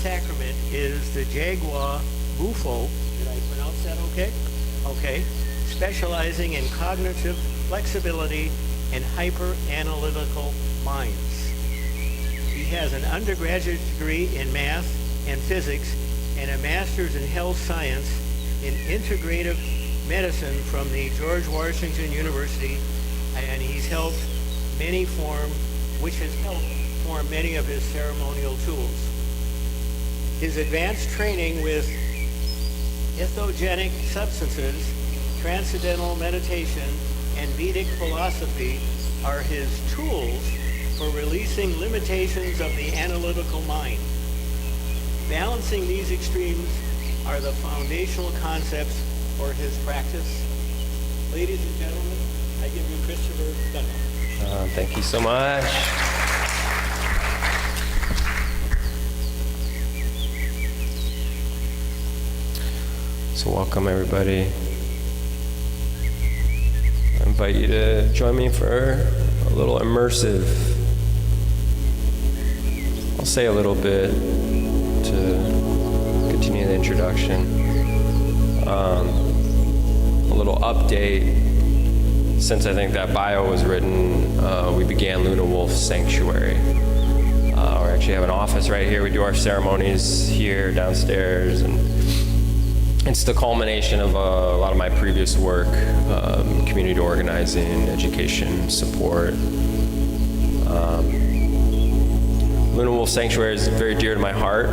sacrament is the Jaguar Bufo. Did I pronounce that okay? Okay. Specializing in cognitive flexibility and hyper-analytical minds. He has an undergraduate degree in math and physics and a master's in health science in integrative medicine from the George Washington University, and he's helped which has helped form many of his ceremonial tools. His advanced training with entheogenic substances, transcendental meditation, and Vedic philosophy are his tools for releasing limitations of the analytical mind. Balancing these extremes are the foundational concepts for his practice. Ladies and gentlemen, I give you Christopher Gunlock. Thank you so much. So welcome everybody. I invite you to join me for a little immersive. I'll say a little bit to continue the introduction. A little update. Since I think that bio was written, we began Luna Wolf Sanctuary. We actually have an office right here. We do our ceremonies here downstairs, and it's the culmination of a lot of my previous work, community organizing, education, support. Luna Wolf Sanctuary is very dear to my heart.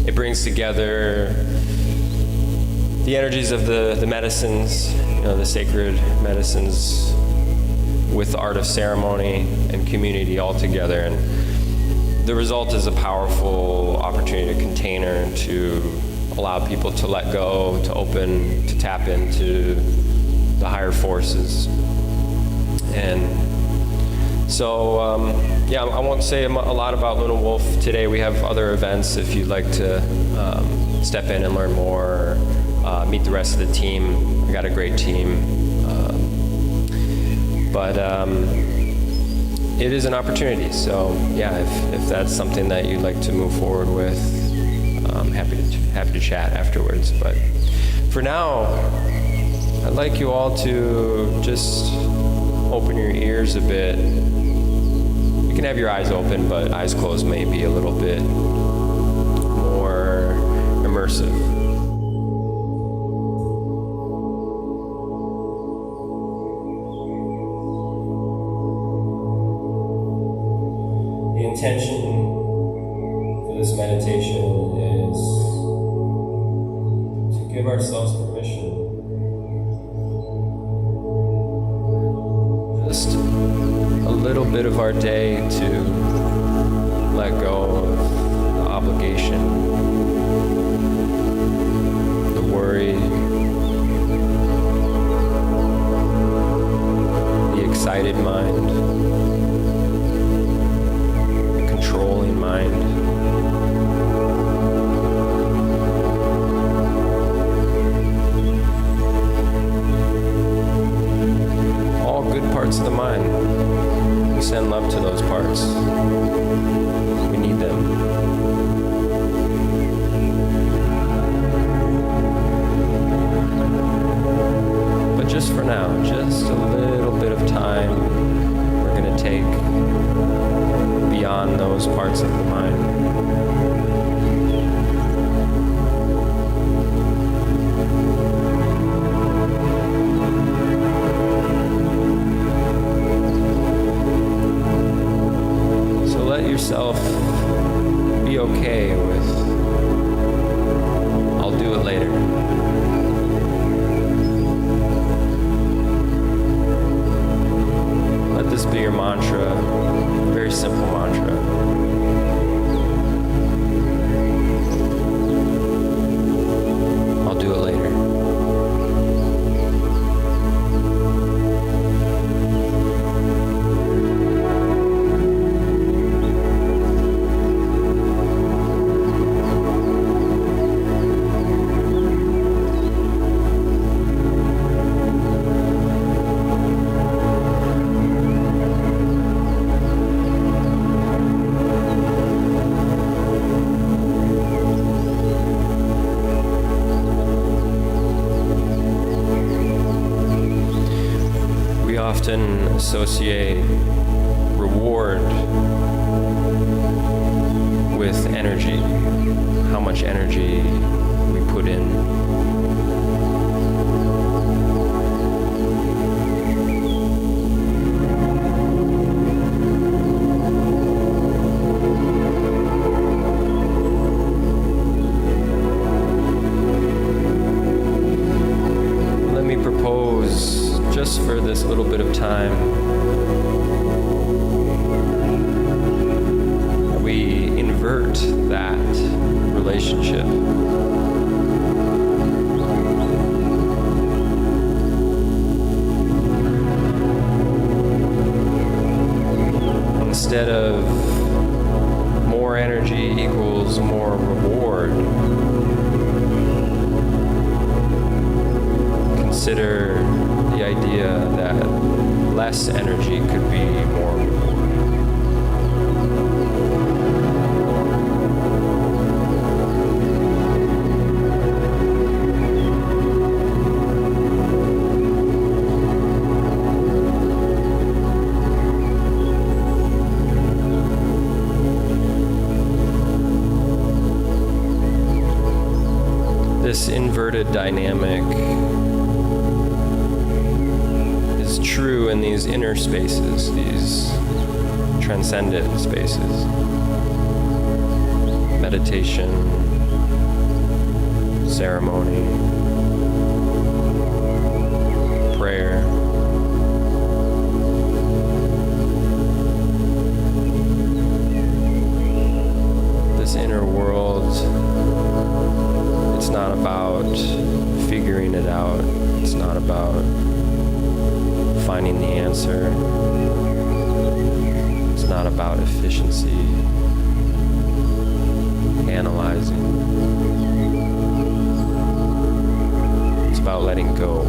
It brings together the energies of the medicines, the sacred medicines, with the art of ceremony and community all together. And the result is a powerful opportunity, a container to allow people to let go, to open, to tap into the higher forces. And so, I won't say a lot about Luna Wolf today. We have other events if you'd like to step in and learn more, or meet the rest of the team. We got a great team. But it is an opportunity. So if that's something that you'd like to move forward with, I'm happy to chat afterwards. But for now, I'd like you all to just open your ears a bit. You can have your eyes open, but eyes closed may be a little bit more immersive. The intention for this meditation is to give ourselves permission, just a little bit of our day to let go of the obligation, the worry, the excited mind, controlling mind. All good parts of the mind. We send love to those parts. We need them. But just for now, just a little bit of time we're going to take beyond those parts of the mind. So let yourself be okay with, I'll do it later. Let this be your mantra. Very simple mantra. I'll do it later. often associate reward with energy, how much energy we put in. Let me propose, just for this little bit of time, that we invert that relationship. Instead of more energy equals more reward, consider the idea that less energy could be more reward. This inverted dynamic is true in these inner spaces, these transcendent spaces. Meditation, ceremony, prayer. This inner world, it's not about figuring it out. It's not about finding the answer. It's not about efficiency, analyzing. It's about letting go.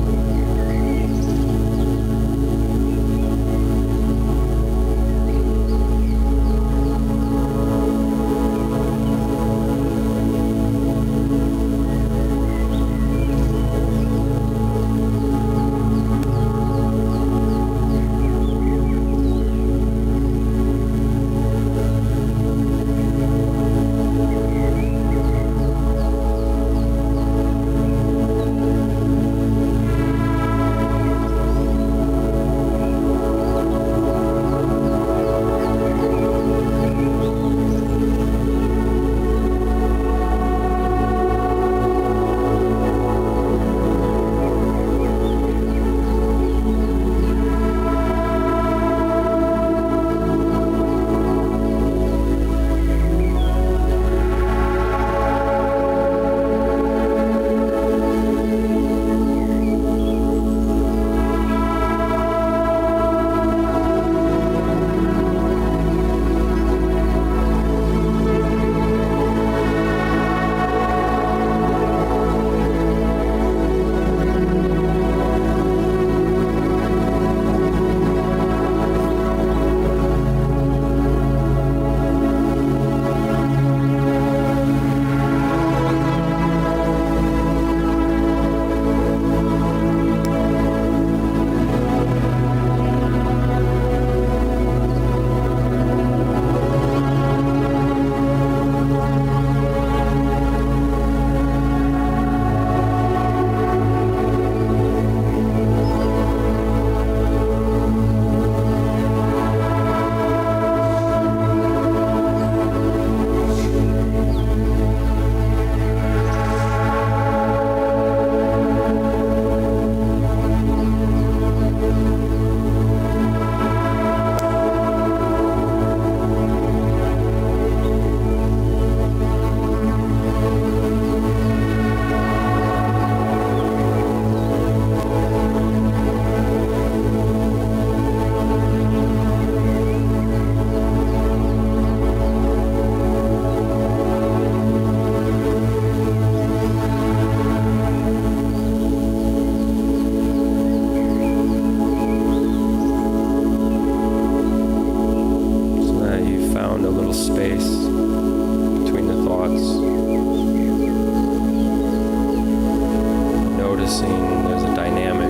noticing there's a dynamic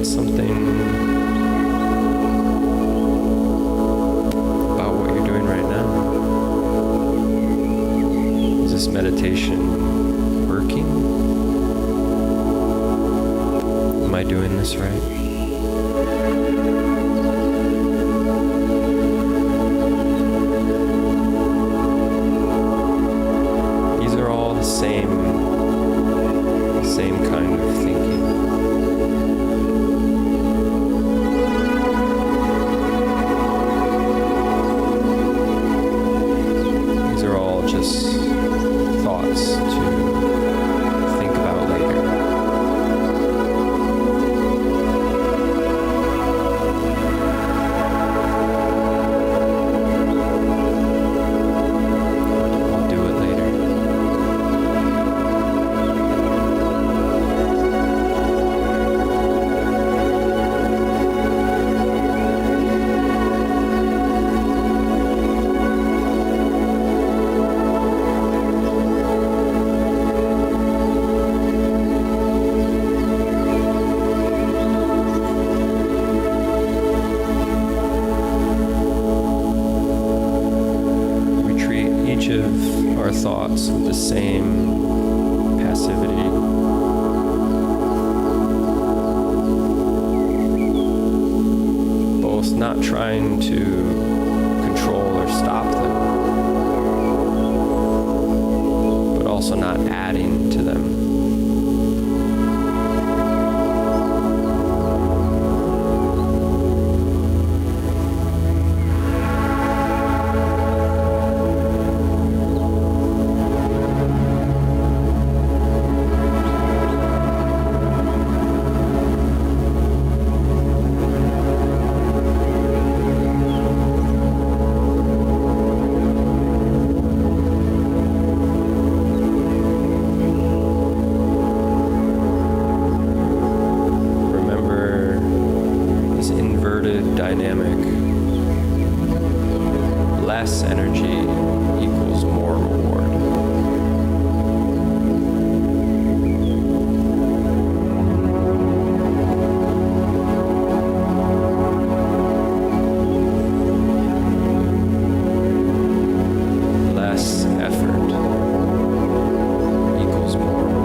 it's something about what you're doing right now. Is this meditation working? Am I doing this right? These are all the same kind of thinking. These are all just thoughts to think about later. I'll do it later. We treat each of our thoughts with the same passivity. Both not trying to control or stop them, but also not adding to them. Remember this inverted dynamic. Less energy equals more reward. Less effort equals more reward.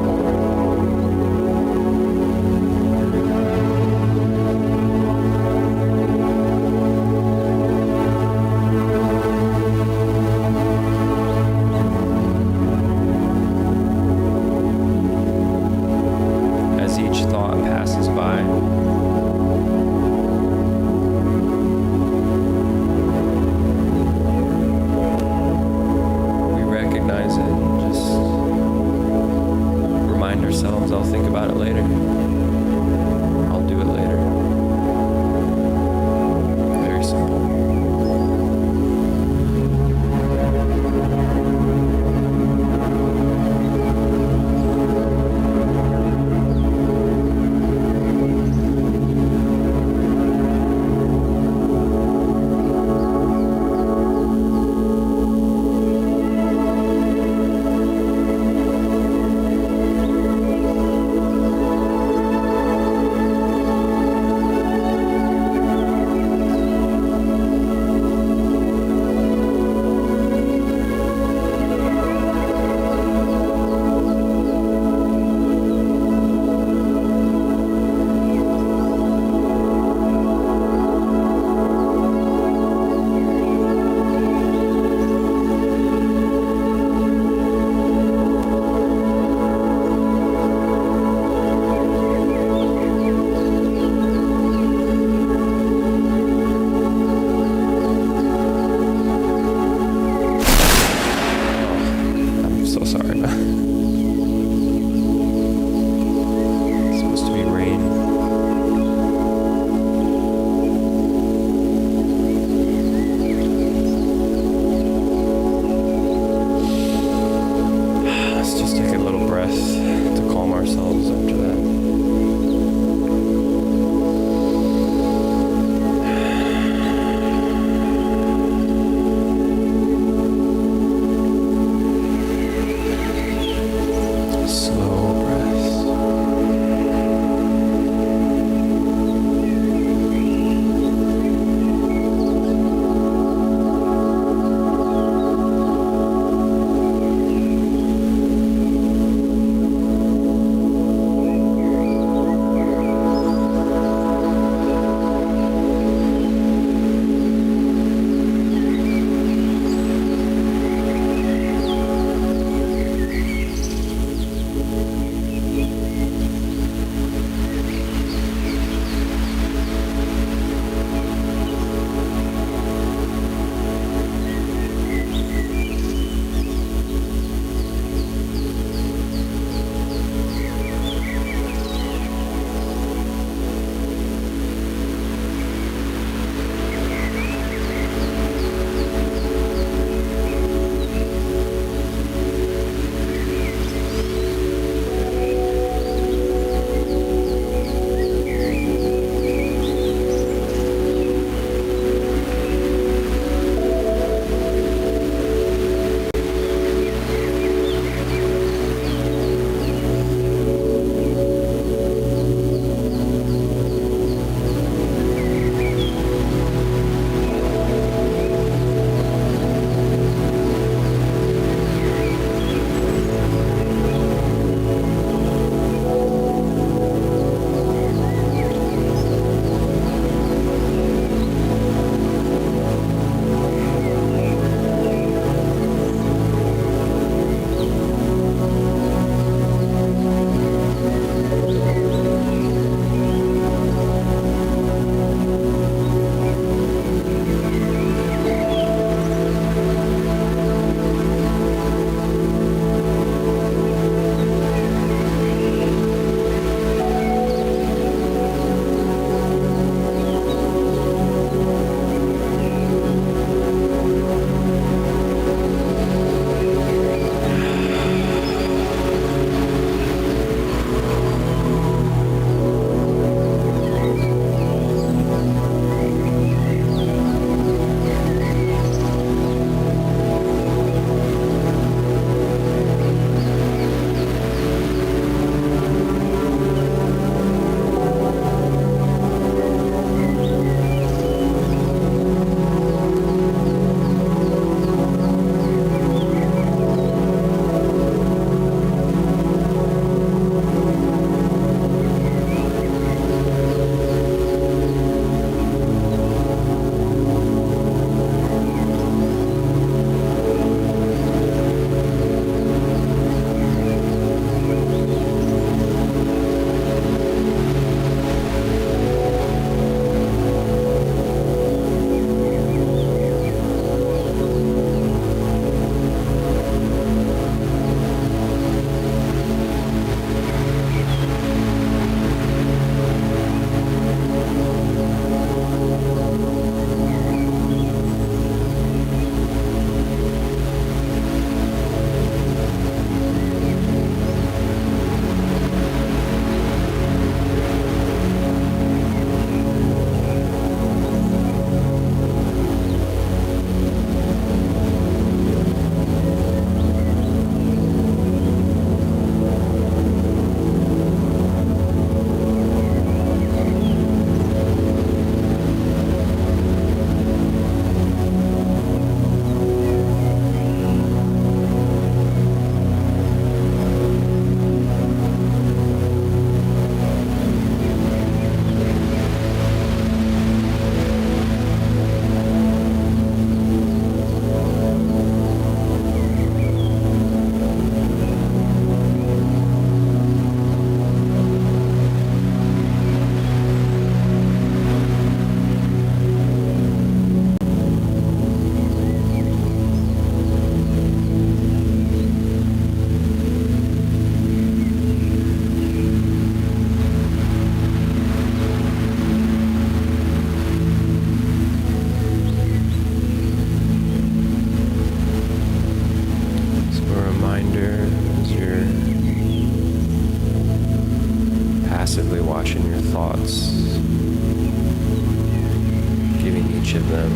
them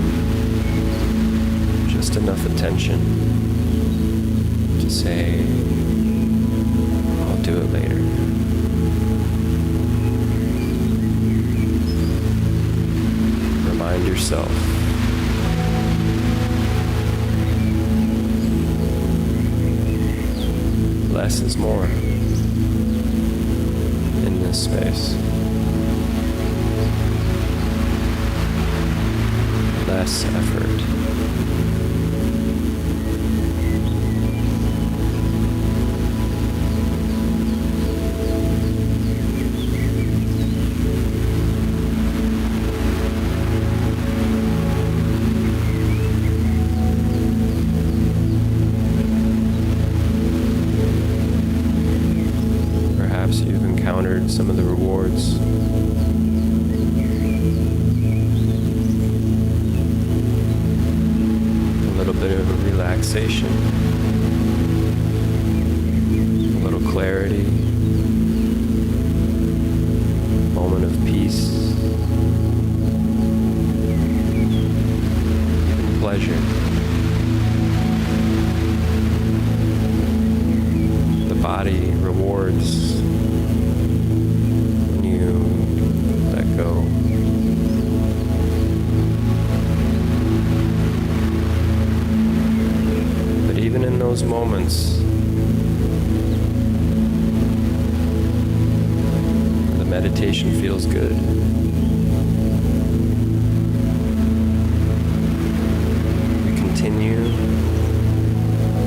just enough attention to say, I'll do it later. Remind yourself less is more in this space. Less effort. Perhaps you've encountered some of the rewards. A little bit of a relaxation, a little clarity, moment of peace, even pleasure. The body rewards when you let go. But even in those moments, the meditation feels good. We continue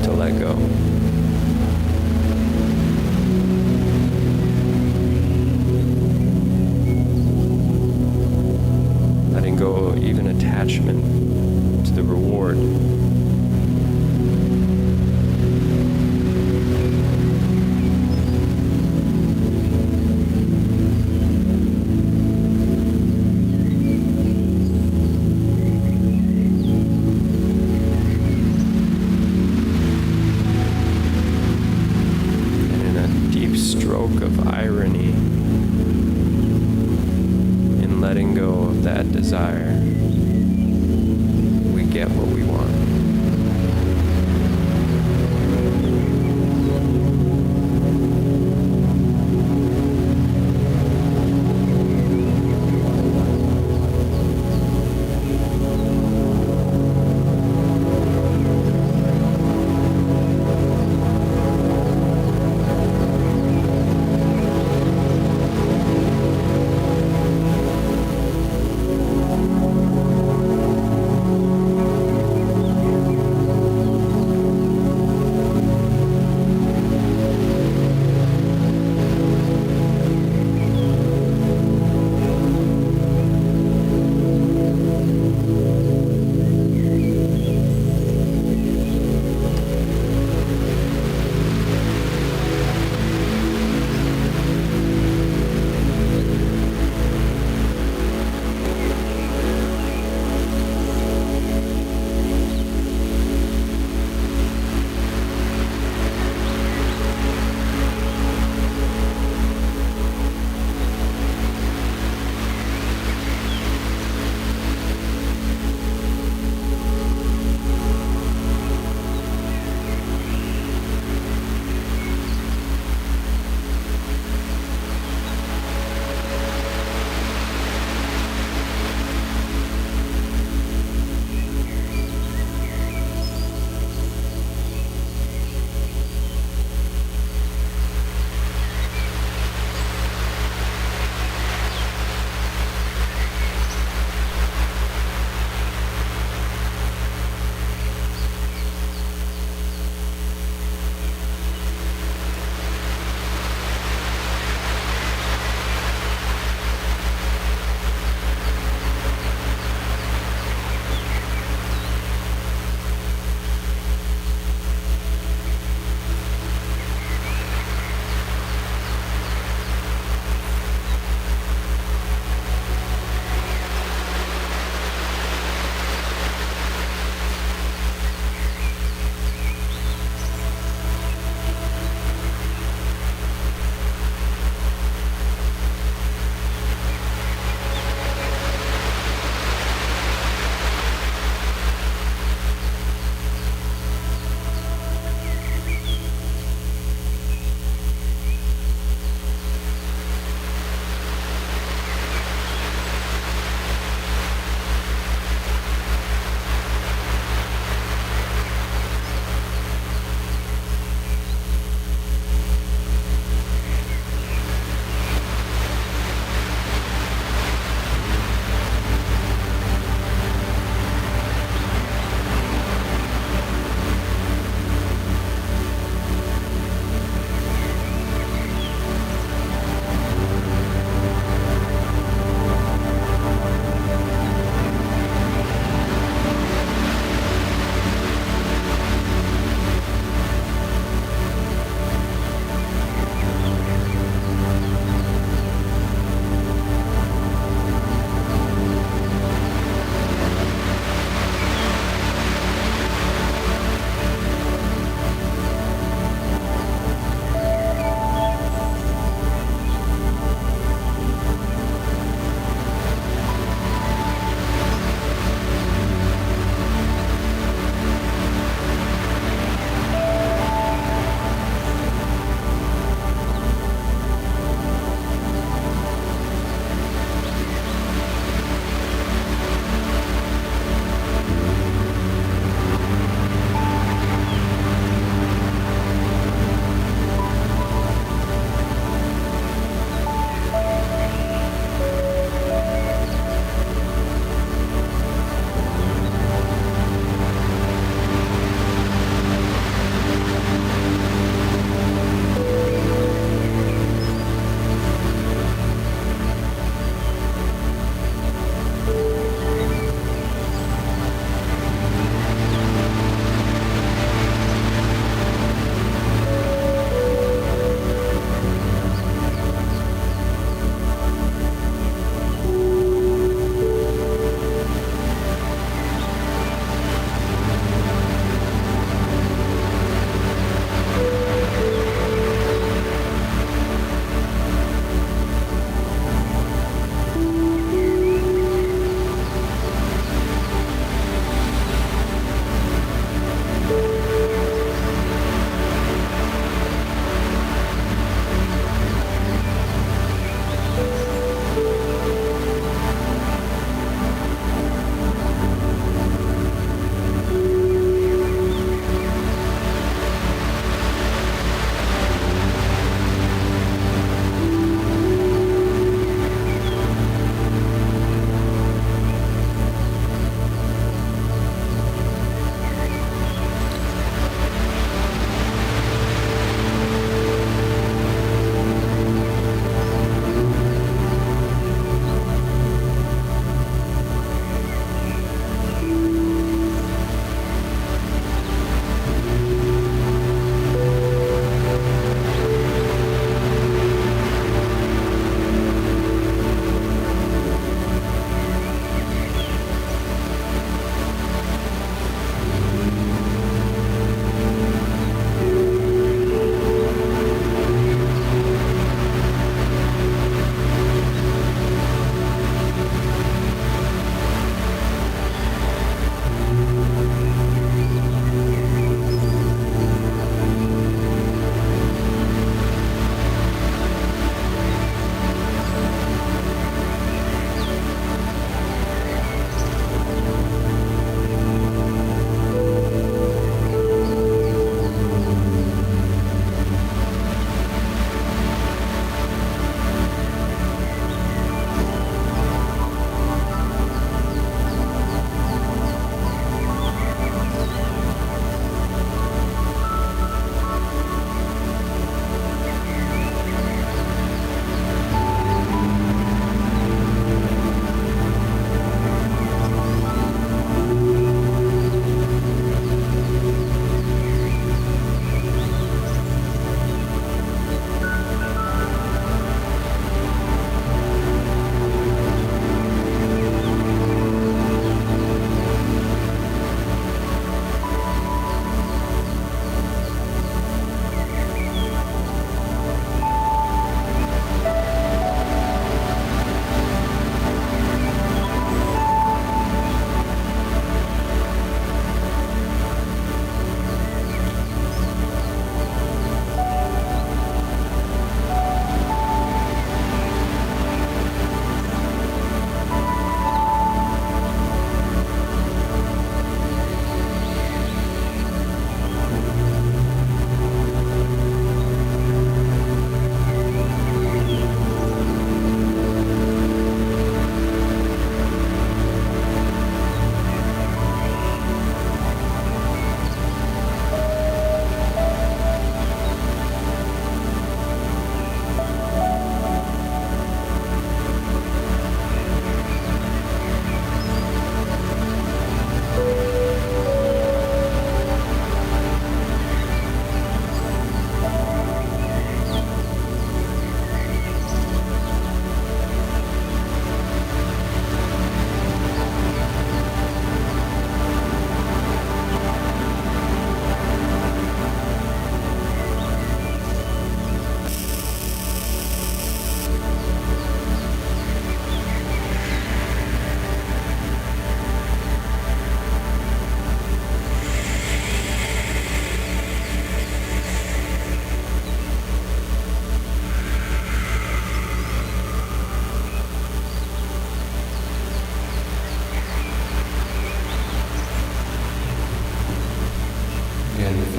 to let go. Letting go of even attachment to the reward. And in a deep stroke of irony, in letting go of that desire, we get what we want.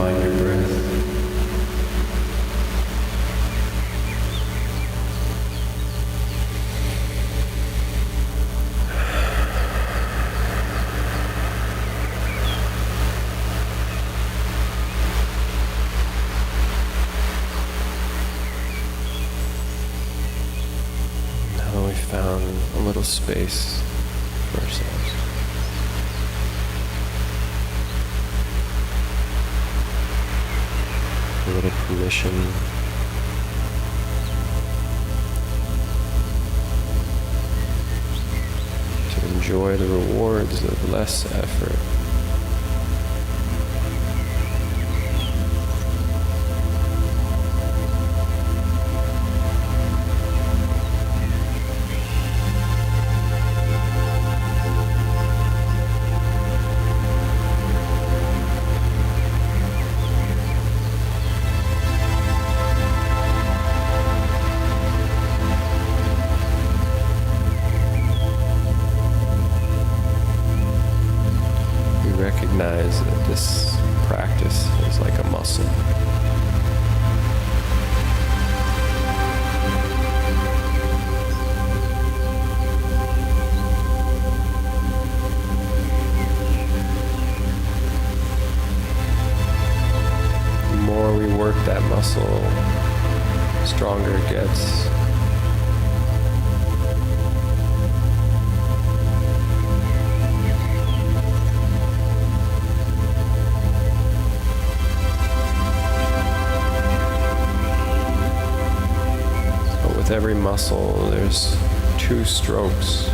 find your breath. Now we've found a little space for ourselves. A little permission to enjoy the rewards of less effort. Recognize that this practice is like a muscle. The more we work that muscle, the stronger it gets. With every muscle, there's 2 strokes.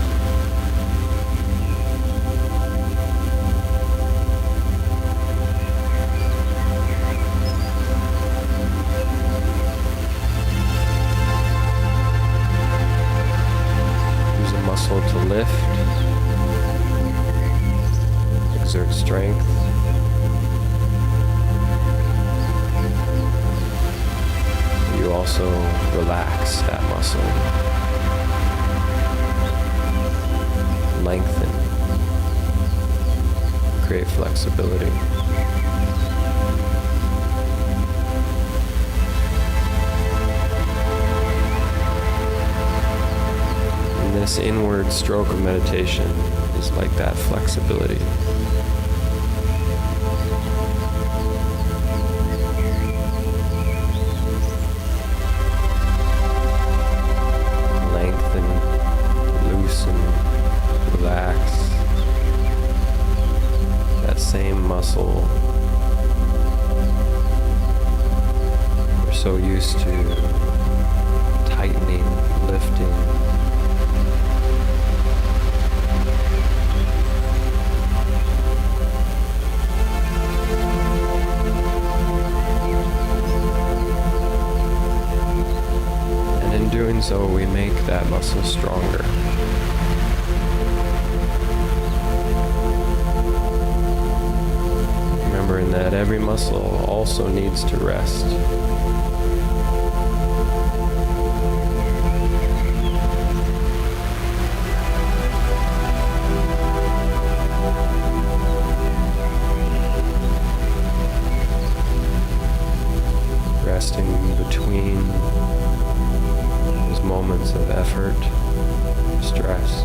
Use a muscle to lift, exert strength. You also relax that muscle, lengthen, create flexibility. And this inward stroke of meditation is like that flexibility. Same muscle. We're so used to tightening, lifting. And in doing so, we make that muscle stronger. Remembering that every muscle also needs to rest. Resting between those moments of effort, stress.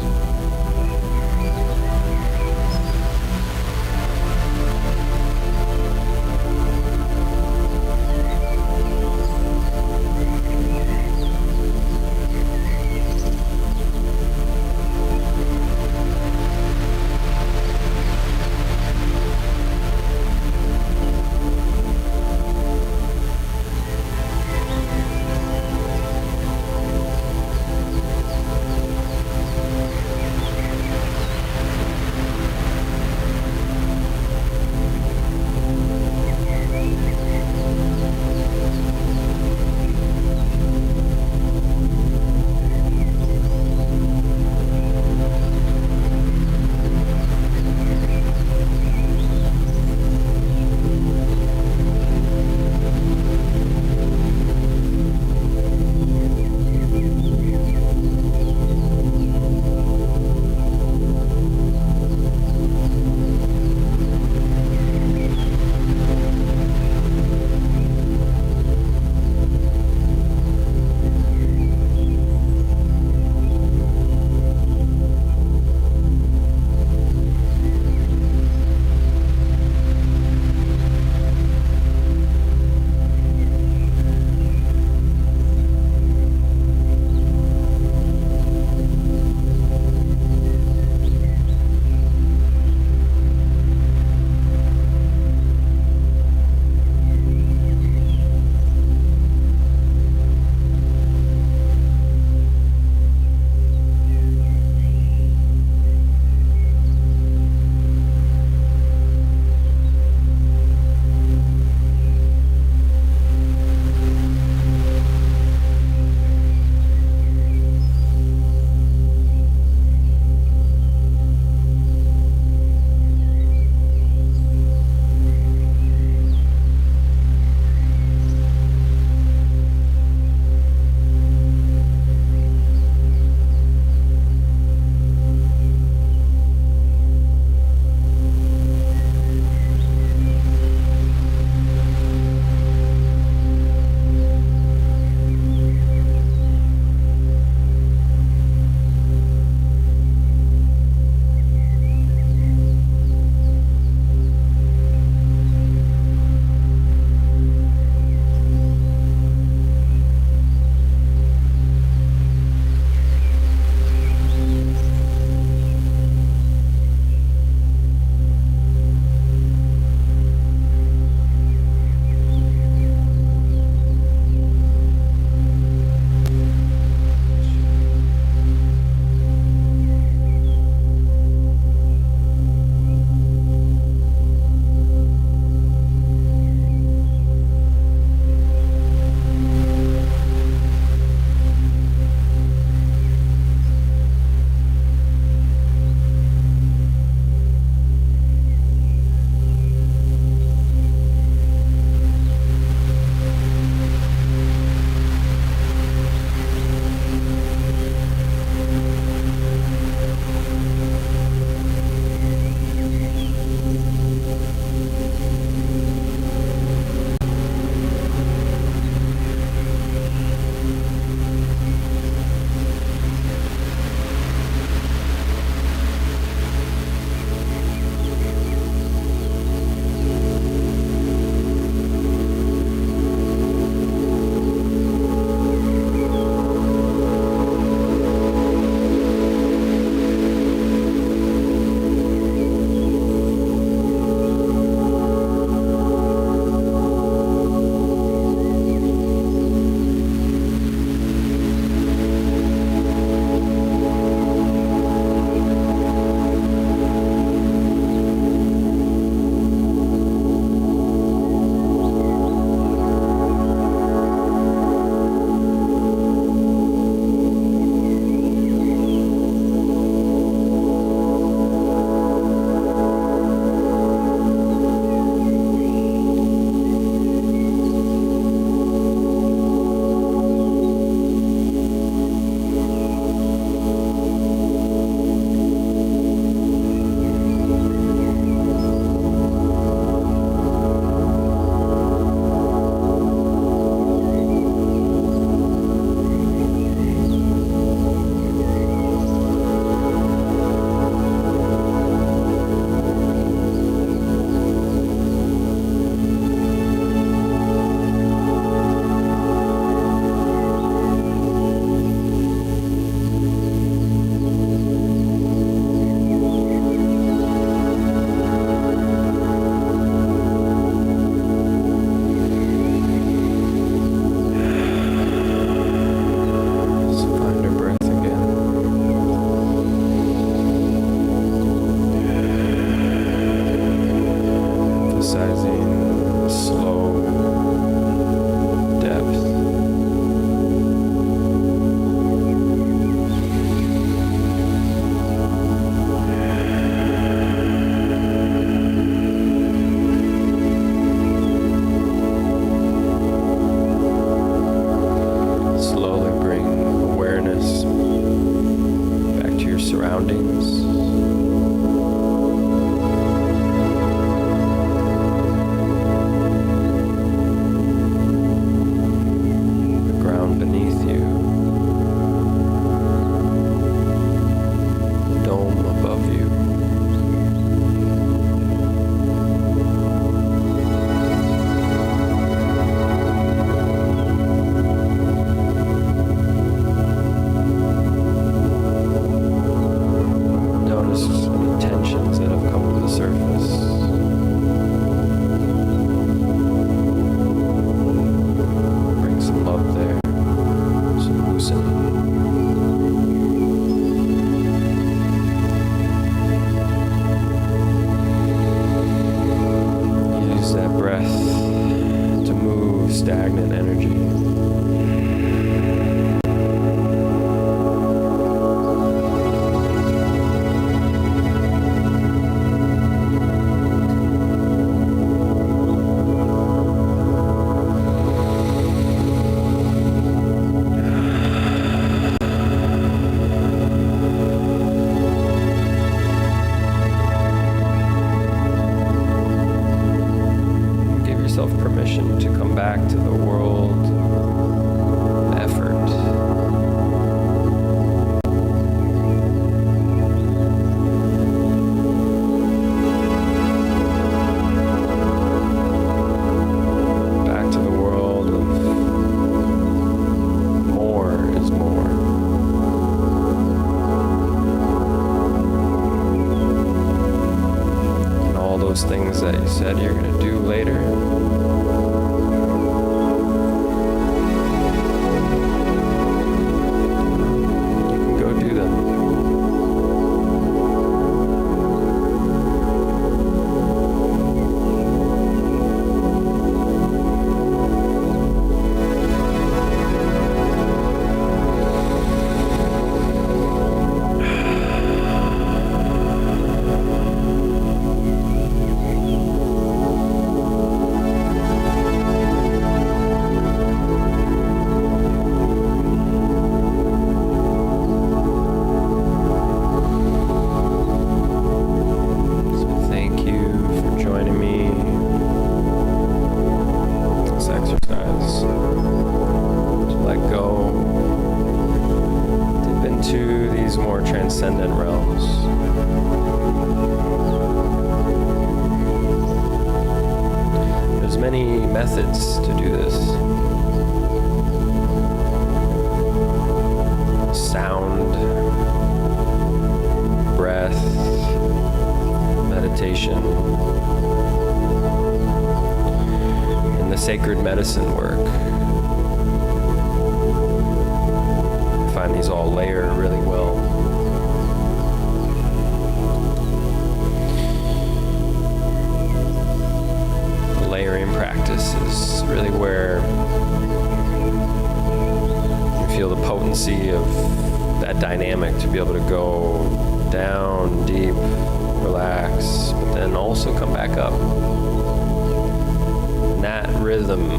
emphasizing slow depth. Slowly bring awareness back to your surroundings. Beneath you, the dome above you. Notice any tensions that have come to the surface. Bring some love there. Use that breath to move stagnant energy. Permission to come back to the world of effort. Back to the world of more is more. And all those things that you said you're going to do later. More transcendent realms. There's many methods to do this. Sound, breath, meditation, and the sacred medicine work. I find these all layer really well. Layering practice is really where you feel the potency of that dynamic to be able to go down deep, relax, but then also come back up. And that rhythm,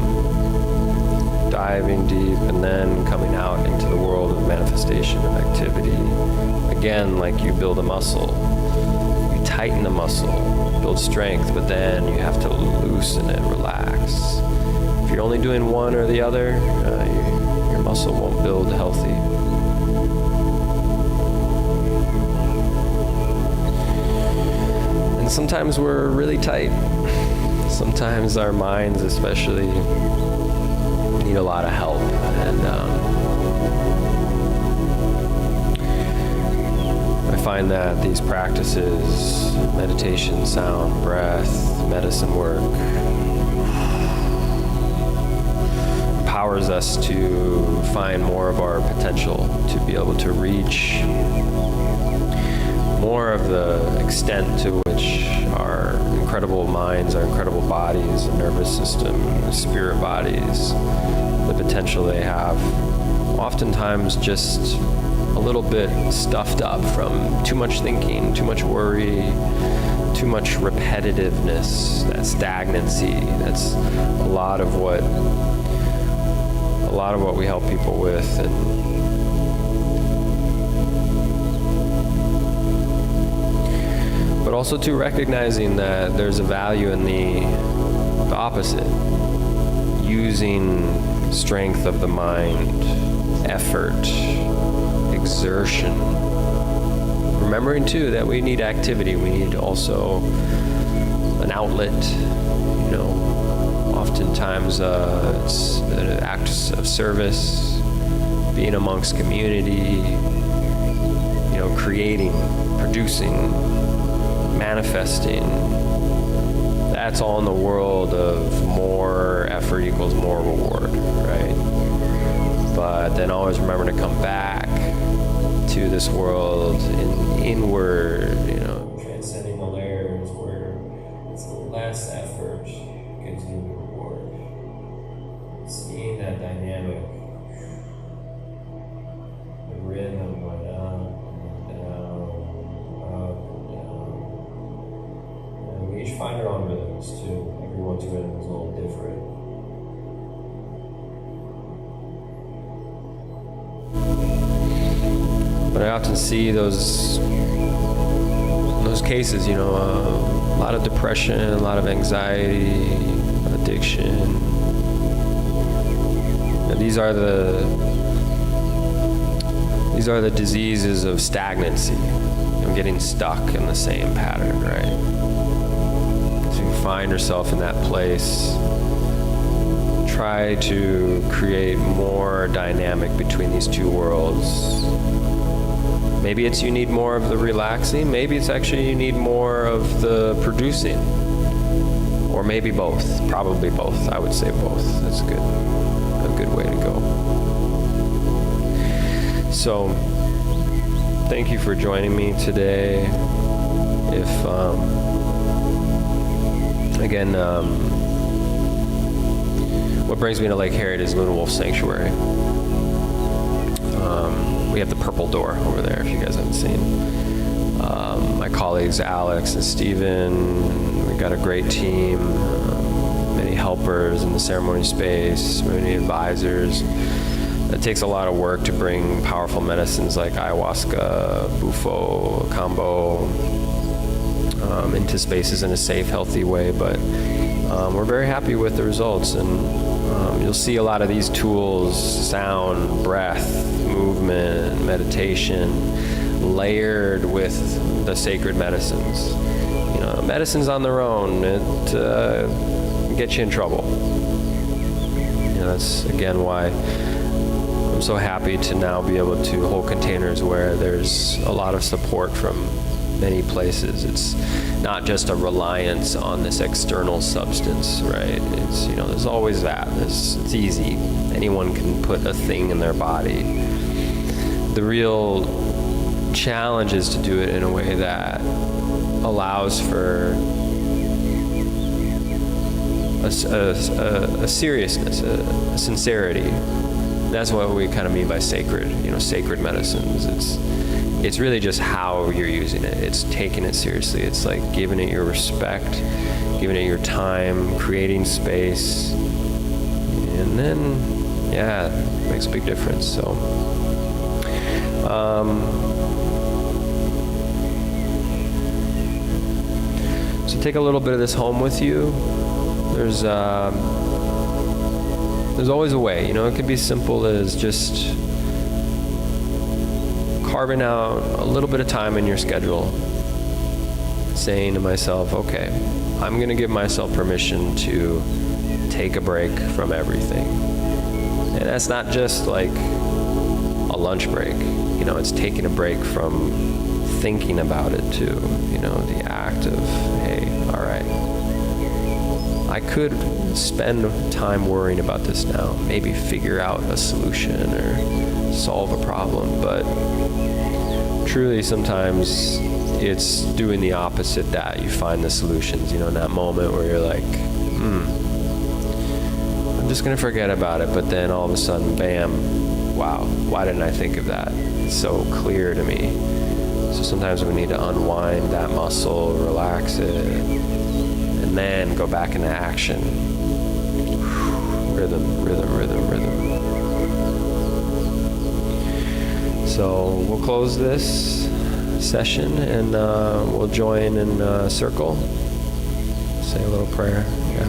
diving deep and then coming out into the world of manifestation and activity. Again, like you build a muscle, you tighten the muscle, build strength, but then you have to loosen it, relax. If you're only doing one or the other, your muscle won't build healthy. And sometimes we're really tight. Sometimes our minds especially need a lot of help. And I find that these practices, meditation, sound, breath, medicine work, empowers us to find more of our potential, to be able to reach more of the extent to which our incredible minds, our incredible bodies, the nervous system, the spirit bodies, the potential they have, oftentimes just a little bit stuffed up from too much thinking, too much worry, too much repetitiveness, that stagnancy. That's a lot of what we help people with. But also too recognizing that there's a value in the opposite, using strength of the mind, effort, exertion. Remembering too that we need activity, we need also an outlet. Oftentimes it's acts of service, being amongst community, creating, producing, manifesting. That's all in the world of more effort equals more reward, right? But then always remember to come back to this world inward, transcending the layers where it's the less effort gives you the reward. Seeing that dynamic, the rhythm going up and down, up and down. And we each find our own rhythms too. Everyone's rhythm is a little different. But I often see those cases, a lot of depression, a lot of anxiety, addiction. And these are the diseases of stagnancy, getting stuck in the same pattern, right? So you find yourself in that place. Try to create more dynamic between these two worlds. Maybe it's you need more of the relaxing, maybe it's actually you need more of the producing. Or maybe both, probably both. I would say both. That's good. A good way to go. So, thank you for joining me today. If, what brings me to Lake Harriet is Luna Wolf Sanctuary. We have the purple door over there, if you guys haven't seen. My colleagues, Alex and Steven, we got a great team, many helpers in the ceremony space, many advisors. It takes a lot of work to bring powerful medicines like ayahuasca, bufo, kambo, into spaces in a safe, healthy way, but we're very happy with the results, and you'll see a lot of these tools, sound, breath, movement, meditation, layered with the sacred medicines. Medicines on their own, it gets you in trouble. That's again why I'm so happy to now be able to hold containers where there's a lot of support from many places. It's not just a reliance on this external substance, right? It's, there's always that. It's easy. Anyone can put a thing in their body. The real challenge is to do it in a way that allows for a seriousness, a sincerity. That's what we kind of mean by sacred, sacred medicines. It's really just how you're using it. It's taking it seriously. It's like giving it your respect, giving it your time, creating space. And then, it makes a big difference. So, so take a little bit of this home with you. There's always a way. It could be simple as just carving out a little bit of time in your schedule, saying to myself, okay, I'm going to give myself permission to take a break from everything. And that's not just like a lunch break. It's taking a break from thinking about it too. The act of, hey, all right, I could spend time worrying about this now, maybe figure out a solution or solve a problem, but truly sometimes it's doing the opposite that. You find the solutions, in that moment where you're like, I'm just going to forget about it. But then all of a sudden, bam, wow, why didn't I think of that? It's so clear to me. So sometimes we need to unwind that muscle, relax it, and then go back into action. Rhythm, rhythm, rhythm, rhythm. So we'll close this session and we'll join in a circle. Say a little prayer. Yeah.